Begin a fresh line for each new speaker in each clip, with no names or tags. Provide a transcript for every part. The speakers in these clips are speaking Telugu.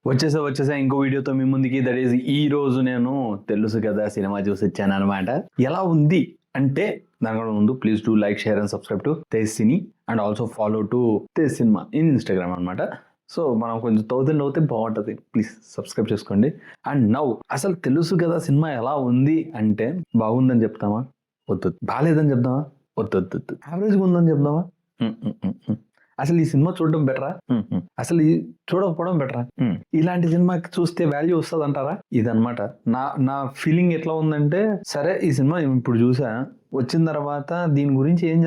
వచ్చేసా ఇంకో వీడియోతో మీ ముందుకి. దట్ ఈస్ ఈ రోజు నేను తెలుసు కదా సినిమా చూసి వచ్చాను అనమాట. ఎలా ఉంది అంటే దానికన్నా ముందు please do like, share and subscribe to Tej cine and also follow to Tej cinema in Instagram అనమాట. సో మనం కొంచెం అవుతే బాగుంటుంది, ప్లీజ్ సబ్స్క్రైబ్ చేసుకోండి. అండ్ నౌ అసలు తెలుసు కదా సినిమా ఎలా ఉంది అంటే బాగుందని చెప్తామా? వద్దు. బాగాలేదని చెప్దామా? వద్దు. యావరేజ్గా ఉందని చెప్దామా? అసలు ఈ సినిమా చూడడం బెటరా? అసలు చూడకపోవడం బెటరా? ఇలాంటి సినిమాకి చూస్తే వాల్యూ వస్తుంది అంటారా? ఇదనమాట నా ఫీలింగ్. ఎట్లా ఉందంటే, సరే ఈ సినిమా ఇప్పుడు చూసా, వచ్చిన తర్వాత దీని గురించి ఏం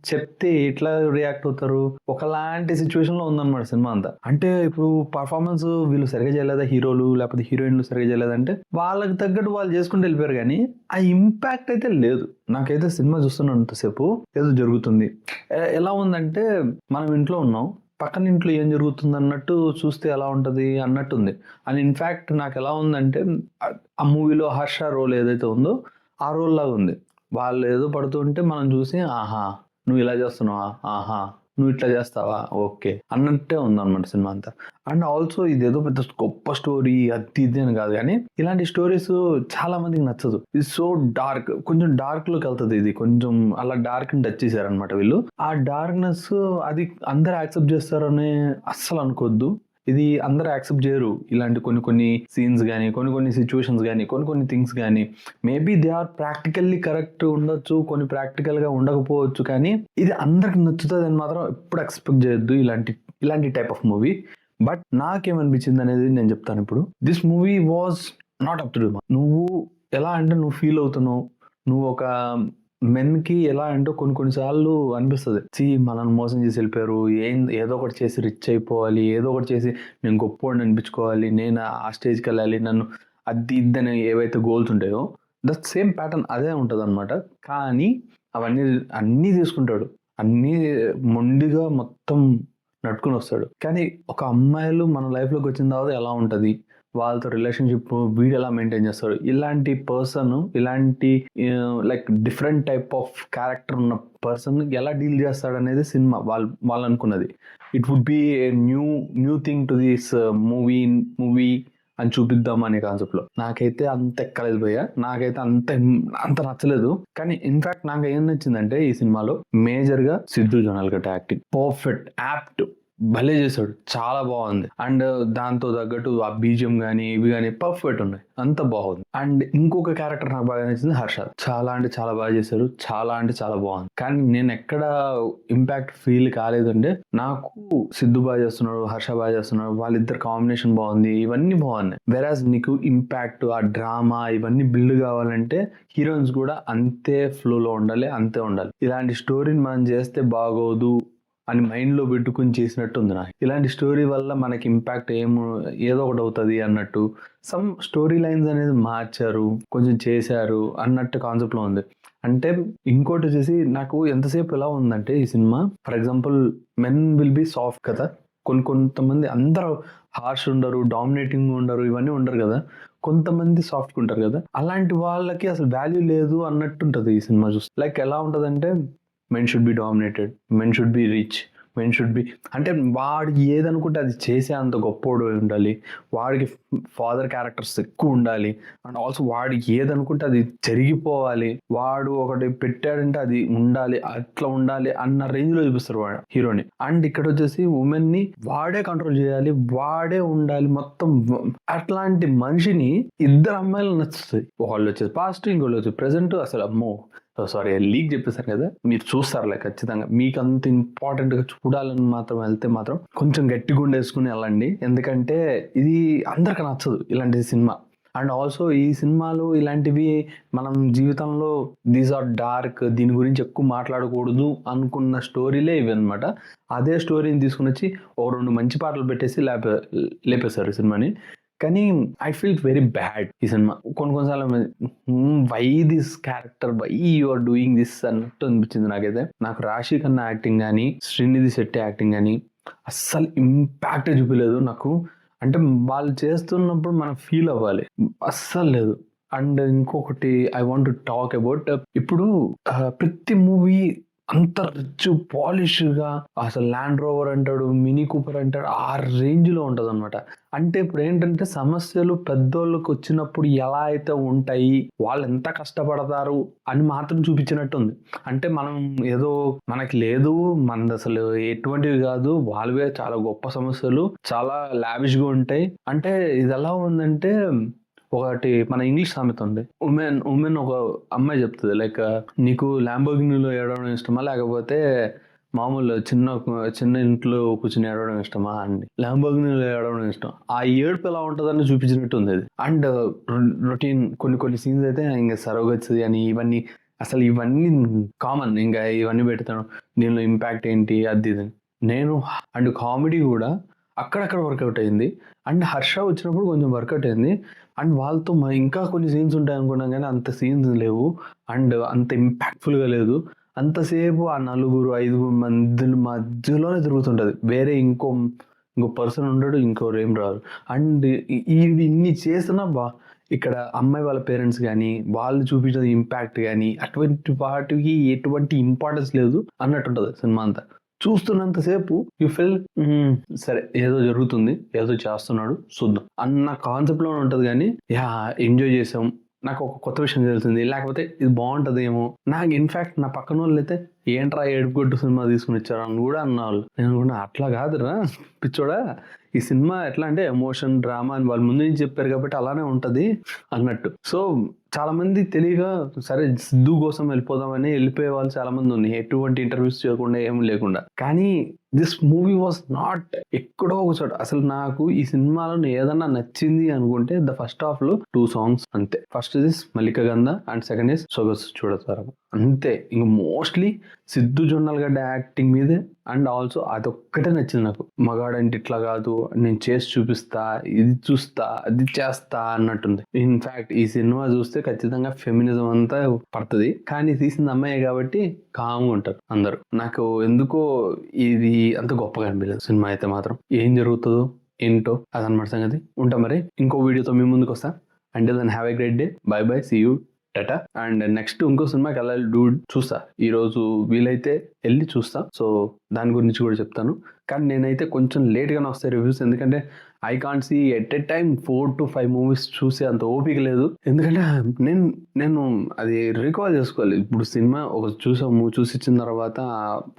చెప్తే ఎట్లా రియాక్ట్ అవుతారు, ఒకలాంటి సిచ్యువేషన్ లో ఉందన్నమాట సినిమా అంతా. అంటే ఇప్పుడు పర్ఫార్మెన్స్ వీళ్ళు సరిగా చేయలేదా, హీరోలు లేకపోతే హీరోయిన్లు సరిగా చేయలేదంటే వాళ్ళకి తగ్గట్టు వాళ్ళు చేసుకుంటూ వెళ్ళిపోయారు, కానీ ఆ ఇంపాక్ట్ అయితే లేదు. నాకైతే సినిమా చూస్తున్నంతసేపు ఏదో జరుగుతుంది. ఎలా ఉందంటే, మనం ఇంట్లో ఉన్నాం, పక్కన ఇంట్లో ఏం జరుగుతుంది అన్నట్టు చూస్తే ఎలా ఉంటుంది అన్నట్టుంది. అండ్ ఇన్ఫ్యాక్ట్ నాకు ఎలా ఉందంటే, ఆ మూవీలో హర్ష రోల్ ఏదైతే ఉందో ఆ రోల్ లాగా ఉంది. వాళ్ళు ఏదో పడుతుంటే మనం చూసి ఆహా నువ్వు ఇలా చేస్తున్నావా, ఆహా నువ్వు ఇట్లా చేస్తావా, ఓకే అన్నట్టే ఉందన్నమాట సినిమా అంతా. అండ్ ఆల్సో ఇదేదో పెద్ద గొప్ప స్టోరీ అది ఇది అని కాదు, కానీ ఇలాంటి స్టోరీస్ చాలా మందికి నచ్చదు. ఇది సో డార్క్, కొంచెం డార్క్ లోకి వెళ్తుంది. ఇది కొంచెం అలా డార్క్ ని టచ్ చేశారనమాట వీళ్ళు. ఆ డార్క్నెస్ అది అందరు యాక్సెప్ట్ చేస్తారని అస్సలు అనుకోవద్దు. ఇది అందరూ యాక్సెప్ట్ చేయరు. ఇలాంటి కొన్ని సీన్స్ కానీ, కొన్ని సిచ్యువేషన్స్ కానీ, కొన్ని థింగ్స్ కానీ maybe they are practically correct ఉండొచ్చు, కొన్ని ప్రాక్టికల్ గా ఉండకపోవచ్చు, కానీ ఇది అందరికి నచ్చుతుంది అని మాత్రం ఎప్పుడు ఎక్స్పెక్ట్ చేయొద్దు ఇలాంటి టైప్ ఆఫ్ మూవీ. బట్ నాకేమనిపించింది అనేది నేను చెప్తాను ఇప్పుడు. This movie was not up to do. నువ్వు ఎలా అంటే నువ్వు ఫీల్ అవుతున్నావు, నువ్వు ఒక మెన్కి ఎలా అంటే కొన్నిసార్లు అనిపిస్తుంది, మనల్ని మోసం చేసి వెళ్ళిపోయారు, ఏదో ఒకటి చేసి రిచ్ అయిపోవాలి, ఏదో ఒకటి చేసి నేను గొప్పవాడిని అనిపించుకోవాలి, నేను ఆ స్టేజ్కి వెళ్ళాలి, నన్ను అది ఇద్దని ఏవైతే గోల్స్ ఉంటాయో దట్ సేమ్ ప్యాటర్న్ అదే ఉంటుంది అనమాట. కానీ అన్నీ తీసుకుంటాడు, అన్నీ మొండిగా మొత్తం నడుచుకుని వస్తాడు. కానీ ఒక అమ్మాయిలు మన లైఫ్లోకి వచ్చిన తర్వాత ఎలా ఉంటుంది, వాళ్ళతో రిలేషన్షిప్ వీడు ఎలా మెయింటైన్ చేస్తాడు, ఇలాంటి పర్సన్, ఇలాంటి like different type of character ఉన్న పర్సన్ ఎలా డీల్ చేస్తాడు అనేది సినిమా వాళ్ళు అనుకున్నది. It would be a new thing to this movie అని చూపిద్దాం అనే కాన్సెప్ట్ లో. నాకైతే అంత ఎక్కలేదు భయ్య, నాకైతే అంత నచ్చలేదు. కానీ ఇన్ఫాక్ట్ నాకు ఏం నచ్చిందంటే ఈ సినిమాలో మేజర్ గా Siddhu Jonnalagadda acting perfect, apt, భలే చేశాడు, చాలా బాగుంది. అండ్ దాంతో తగ్గట్టు ఆ బీజియం కానీ ఇవి కానీ పర్ఫెక్ట్ ఉన్నాయి, అంత బాగుంది. అండ్ ఇంకొక క్యారెక్టర్ నాకు బాగా నచ్చింది హర్ష. చాలా అంటే చాలా బాగా చేశారు, చాలా అంటే చాలా బాగుంది. కానీ నేను ఎక్కడ ఇంపాక్ట్ ఫీల్ కాలేదంటే, నాకు సిద్ధు బాగా చేస్తున్నాడు, హర్ష బాగా చేస్తున్నాడు, వాళ్ళిద్దరు కాంబినేషన్ బాగుంది, ఇవన్నీ బాగున్నాయి. వెరాజ్ నీకు ఇంపాక్ట్, ఆ డ్రామా ఇవన్నీ బిల్డ్ కావాలంటే హీరోయిన్స్ కూడా అంతే ఫ్లోలో ఉండాలి, అంతే ఉండాలి. ఇలాంటి స్టోరీని మనం చేస్తే బాగోదు అని మైండ్లో పెట్టుకుని చేసినట్టు ఉంది నాకు. ఇలాంటి స్టోరీ వల్ల మనకి ఇంపాక్ట్ ఏదో ఒకటి అవుతుంది అన్నట్టు సమ్ స్టోరీ లైన్స్ అనేది మార్చారు, కొంచెం చేశారు అన్నట్టు కాన్సెప్ట్లో ఉంది. అంటే ఇంకోటి వచ్చేసి నాకు ఎంతసేపు ఎలా ఉందంటే ఈ cinema, for example men will be soft కదా, కొంతమంది అందరూ హార్ష్ ఉండరు, డామినేటింగ్ ఉండరు, ఇవన్నీ ఉండరు కదా, కొంతమంది సాఫ్ట్గా ఉంటారు కదా, అలాంటి వాళ్ళకి అసలు వాల్యూ లేదు అన్నట్టు ఉంటుంది ఈ సినిమా చూస్తే. లైక్ ఎలా ఉంటుందంటే, men should be dominated, men should be rich, men should be అంటే వాడికి ఏదనుకుంటే అది చేసే అంత గొప్పోడు ఉండాలి, వాడికి ఫాదర్ క్యారెక్టర్స్ ఎక్కువ ఉండాలి, అండ్ ఆల్సో వాడికి ఏదనుకుంటే అది జరిగిపోవాలి, వాడు ఒకటి పెట్టాడంటే అది ఉండాలి, అట్లా ఉండాలి అన్న రేంజ్ లో చూపిస్తారు వాడు హీరోని. అండ్ ఇక్కడ వచ్చేసి ఉమెన్ ని వాడే కంట్రోల్ చేయాలి, వాడే ఉండాలి మొత్తం. అట్లాంటి మనిషిని ఇద్దరు అమ్మాయిలు నచ్చుతుంది. వాళ్ళు వచ్చేసి పాస్ట్, ఇంకోళ్ళు వచ్చి ప్రెసెంట్. అసలు అమ్మో సారీ లీక్ చెప్పేశారు కదా, మీరు చూస్తారులే ఖచ్చితంగా. మీకు అంత ఇంపార్టెంట్ గా చూడాలని మాత్రం వెళ్తే మాత్రం కొంచెం గట్టిగా ఉండేసుకుని వెళ్ళండి, ఎందుకంటే ఇది అందరికి నచ్చదు ఇలాంటి సినిమా. అండ్ ఆల్సో ఈ సినిమాలు ఇలాంటివి మనం జీవితంలో దీస్ ఆర్ డార్క్, దీని గురించి ఎక్కువ మాట్లాడకూడదు అనుకున్న స్టోరీలే ఇవి అనమాట. అదే స్టోరీని తీసుకుని వచ్చి ఓ 2 మంచి పాటలు పెట్టేసి లేపేశారు సినిమాని. కానీ ఐ ఫీల్ వెరీ బ్యాడ్ ఈ సినిమా. కొన్నిసార్లు why this character, why you are doing this అన్నట్టు అనిపించింది నాకైతే. నాకు రాశి ఖన్నా యాక్టింగ్ కానీ, శ్రీనిధి శెట్టి యాక్టింగ్ కానీ అస్సలు ఇంపాక్ట్ చూపించలేదు నాకు. అంటే వాళ్ళు చేస్తున్నప్పుడు మనం ఫీల్ అవ్వాలి, అస్సలు లేదు. అండ్ ఇంకొకటి I want to talk about, ఇప్పుడు ప్రతి మూవీ అంత రిచ్ పాలిష్గా అసలు ల్యాండ్ రోవర్ అంటాడు, మినీ కూపర్ అంటాడు, ఆ రేంజ్లో ఉంటుంది అనమాట. అంటే ఇప్పుడు ఏంటంటే సమస్యలు పెద్దోళ్ళకి వచ్చినప్పుడు ఎలా అయితే ఉంటాయి, వాళ్ళు ఎంత కష్టపడతారు అని మాత్రం చూపించినట్టుంది. అంటే మనం ఏదో మనకి లేదు, మనది అసలు ఎటువంటివి కాదు, వాళ్ళవే చాలా గొప్ప సమస్యలు, చాలా లావిష్గా ఉంటాయి. అంటే ఇది ఎలా ఉందంటే ఒకటి మన ఇంగ్లీష్ సామెత ఉంది, ఉమెన్ ఒక అమ్మాయి చెప్తుంది లైక్ నీకు ల్యాంబోర్గినీలో ఏడవడం ఇష్టమా లేకపోతే మామూలు చిన్న ఇంట్లో కూర్చుని ఏడవడం ఇష్టమా అండి, ల్యాంబోర్గినీలో ఏడవడం ఇష్టం. ఆ ఏడుపు ఎలా ఉంటుందని చూపించినట్టు ఉంది అది. అండ్ రొటీన్ కొన్ని సీన్స్ అయితే ఇంకా సరోగచ్చి అని ఇవన్నీ కామన్, ఇంకా ఇవన్నీ పెడతాను, దీనిలో ఇంపాక్ట్ ఏంటి అది ఇది. నేను అండ్ కామెడీ కూడా అక్కడక్కడ వర్కౌట్ అయింది. అండ్ హర్ష వచ్చినప్పుడు కొంచెం వర్కౌట్ అయింది. అండ్ వాళ్ళతో ఇంకా కొన్ని సీన్స్ ఉంటాయి అనుకున్నాం కానీ అంత సీన్స్ లేవు. అండ్ అంత ఇంపాక్ట్ఫుల్గా లేదు. అంతసేపు ఆ 4-5 మధ్యలోనే తిరుగుతుంటుంది. వేరే ఇంకో పర్సన్ ఉండడు, ఇంకోరు ఏం రారు. అండ్ ఇన్ని చేసినా ఇక్కడ అమ్మాయి వాళ్ళ పేరెంట్స్ కానీ వాళ్ళు చూపించిన ఇంపాక్ట్ కానీ అటువంటి వాటికి ఎటువంటి ఇంపార్టెన్స్ లేదు అన్నట్టుంటుంది సినిమా అంతా. చూస్తున్నంతసేపు యూ ఫీల్ సరే ఏదో జరుగుతుంది, ఏదో చేస్తున్నాడు చూద్దాం అన్న కాన్సెప్ట్లో ఉంటుంది. కానీ ఎంజాయ్ చేసాం, నాకు ఒక కొత్త విషయం తెలిసింది, లేకపోతే ఇది బాగుంటుంది ఏమో. నాకు ఇన్ఫాక్ట్ నా పక్కన వాళ్ళు అయితే ఏంట్రా ఏడుపుగొట్టు సినిమా తీసుకుని వచ్చారు అని కూడా అన్నవాళ్ళు. నేను అనుకున్నా అట్లా కాదురా పిచ్చోడా, ఈ సినిమా ఎట్లా అంటే ఎమోషన్ డ్రామా అని వాళ్ళు ముందు నుంచి చెప్పారు కాబట్టి అలానే ఉంటుంది అన్నట్టు. సో చాలా మంది తెలియక సరే సిద్ధు కోసం వెళ్ళిపోదామని వెళ్ళిపోయే వాళ్ళు చాలా మంది ఉన్నాయి, ఎటువంటి ఇంటర్వ్యూస్ చేయకుండా ఏమి లేకుండా. కానీ దిస్ మూవీ వాజ్ నాట్ ఎక్కడో ఒక చోట. అసలు నాకు ఈ సినిమాలో ఏదన్నా నచ్చింది అనుకుంటే ద ఫస్ట్ హాఫ్ లో 2 songs అంతే. ఫస్ట్ ఇస్ మల్లిక గంధ అండ్ సెకండ్ ఇస్ సొగసు చూడతారు అంతే. ఇంక మోస్ట్లీ సిద్ధు జొన్నలగడ్డ యాక్టింగ్ మీదే. అండ్ ఆల్సో అదొక్కటే నచ్చింది నాకు, మగాడంటే ఇట్లా కాదు, నేను చేసి చూపిస్తా, ఇది చూస్తా, అది చేస్తా అన్నట్టుంది. ఇన్ఫాక్ట్ ఈ సినిమా చూస్తే ఖచ్చితంగా ఫెమినిజం అంతా పడుతుంది, కానీ తీసింది అమ్మాయి కాబట్టి కామ్గా ఉంటారు అందరూ. నాకు ఎందుకో ఇది అంత గొప్పగా అనిపించలేదు సినిమా అయితే మాత్రం. ఏం జరుగుతుందో ఏంటో అదనమాట సంగతి. ఉంటా మరి, ఇంకో వీడియోతో మీ ముందుకు వస్తా. Until then have a great day, bye bye, see you, tata. And next ఇంకో సినిమాకి వెళ్ళాలి డూడ్, చూస్తా ఈరోజు వీలైతే వెళ్ళి చూస్తా. సో దాని గురించి కూడా చెప్తాను. కానీ నేనైతే కొంచెం లేట్గానే వస్తాయి రివ్యూస్, ఎందుకంటే I can't see at a time 4 to 5 movies చూసే అంత ఓపిక లేదు. ఎందుకంటే నేను అది రికాల్ చేసుకోవాలి. ఇప్పుడు సినిమా ఒక చూసి ఇచ్చిన తర్వాత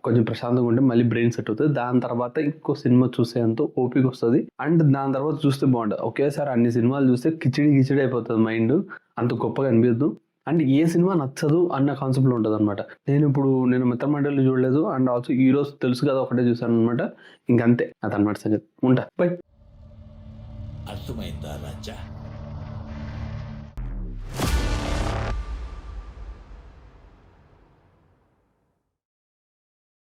కొంచెం ప్రశాంతంగా ఉంటే మళ్ళీ బ్రెయిన్ సెట్ అవుతుంది. దాని తర్వాత ఇంకో సినిమా చూసే అంత ఓపిక వస్తుంది. అండ్ దాని తర్వాత చూస్తే బాగుంటుంది. ఒకేసారి అన్ని సినిమాలు చూస్తే కిచిడి అయిపోతుంది మైండ్, అంత గొప్పగా అనిపించదు. అండ్ ఏ సినిమా నచ్చదు అన్న కాన్సెప్ట్లో ఉంటుంది అనమాట. నేను మిత్రమండలి చూడలేదు, అండ్ ఆల్సో ఈరోజు తెలుసు కదా ఒకటే చూసాను అనమాట. ఇంకంతే అదనమాట సంగతి. ఉంటా, బై.
అర్థమైందా రాజా?